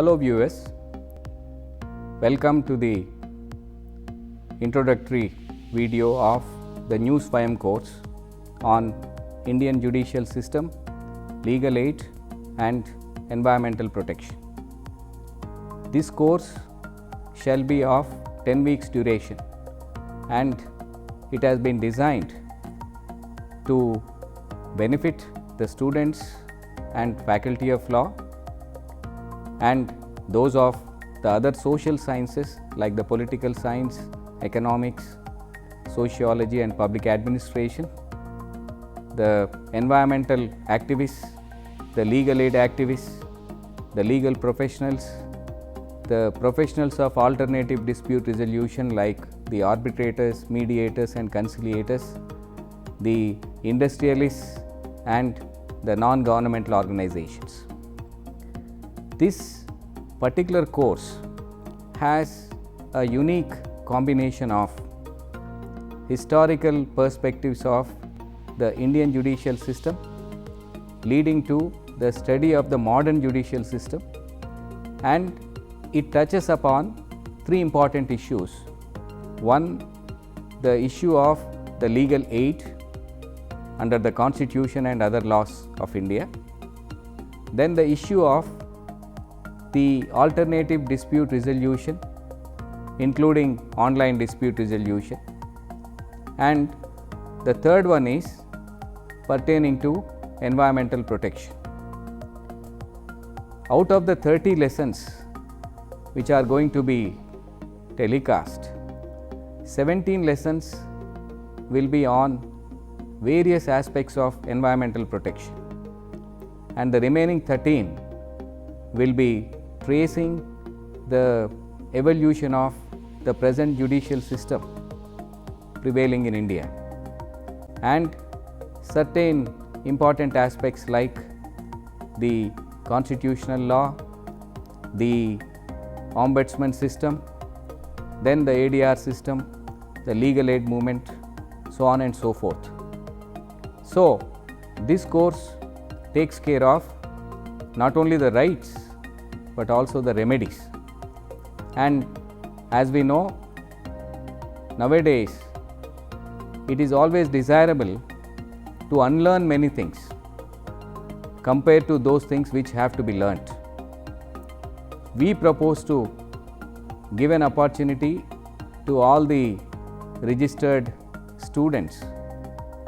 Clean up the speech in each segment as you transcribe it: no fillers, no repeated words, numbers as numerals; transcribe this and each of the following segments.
Hello viewers, welcome to the introductory video of the new SWAYAM course on Indian Judicial System, Legal Aid and Environmental Protection. This course shall be of 10 weeks duration and it has been designed to benefit the students and faculty of law and those of the other social sciences like the political science, economics, sociology and public administration, the environmental activists, the legal aid activists, the legal professionals, the professionals of alternative dispute resolution like the arbitrators, mediators and conciliators, the industrialists and the non-governmental organizations. This particular course has a unique combination of historical perspectives of the Indian judicial system leading to the study of the modern judicial system, and it touches upon three important issues. One, the issue of the legal aid under the Constitution and other laws of India. Then the issue of the alternative dispute resolution including online dispute resolution, and the third one is pertaining to environmental protection. Out of the 30 lessons which are going to be telecast, 17 lessons will be on various aspects of environmental protection and the remaining 13 will be tracing the evolution of the present judicial system prevailing in India and certain important aspects like the constitutional law, the ombudsman system, then the ADR system, the legal aid movement, so on and so forth. So, this course takes care of not only the rights but also the remedies. And as we know, nowadays it is always desirable to unlearn many things compared to those things which have to be learnt. We propose to give an opportunity to all the registered students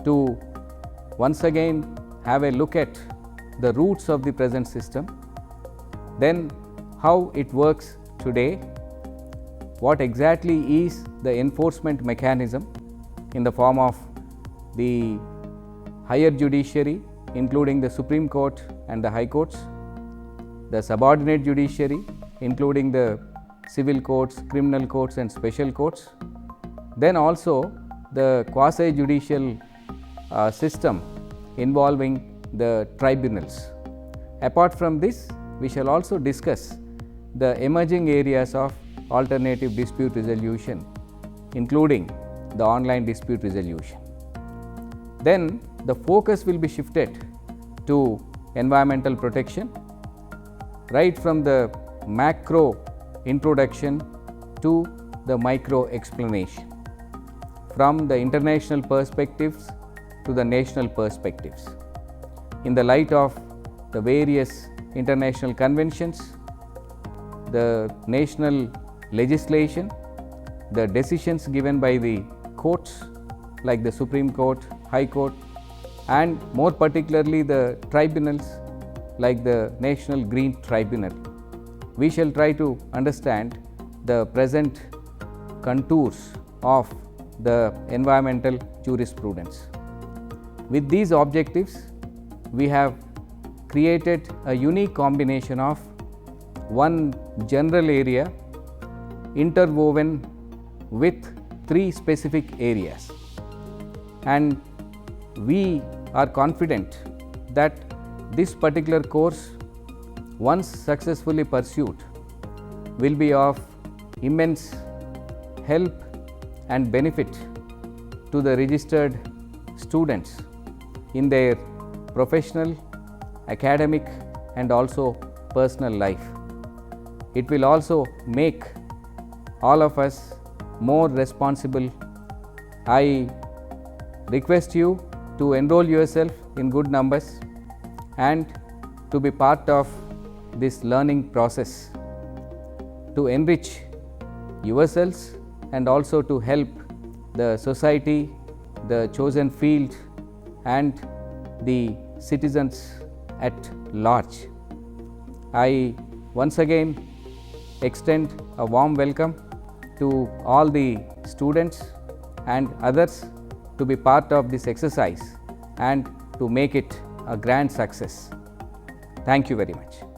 to once again have a look at the roots of the present system, then how it works today, what exactly is the enforcement mechanism in the form of the higher judiciary including the Supreme Court and the High Courts, the subordinate judiciary including the civil courts, criminal courts and special courts, then also the quasi-judicial system involving the tribunals. Apart from this, we shall also discuss the emerging areas of alternative dispute resolution including the online dispute resolution. Then the focus will be shifted to environmental protection right from the macro introduction to the micro explanation, from the international perspectives to the national perspectives in the light of the various international conventions, the national legislation, the decisions given by the courts like the Supreme Court, High Court and more particularly the tribunals like the National Green Tribunal. We shall try to understand the present contours of the environmental jurisprudence. With these objectives, we have created a unique combination of one general area interwoven with three specific areas, and we are confident that this particular course, once successfully pursued, will be of immense help and benefit to the registered students in their professional, academic and also personal life. it will also make all of us more responsible. I request you to enroll yourself in good numbers and to be part of this learning process to enrich yourselves and also to help the society, the chosen field and the citizens at large. I once again extend a warm welcome to all the students and others to be part of this exercise and to make it a grand success. Thank you very much.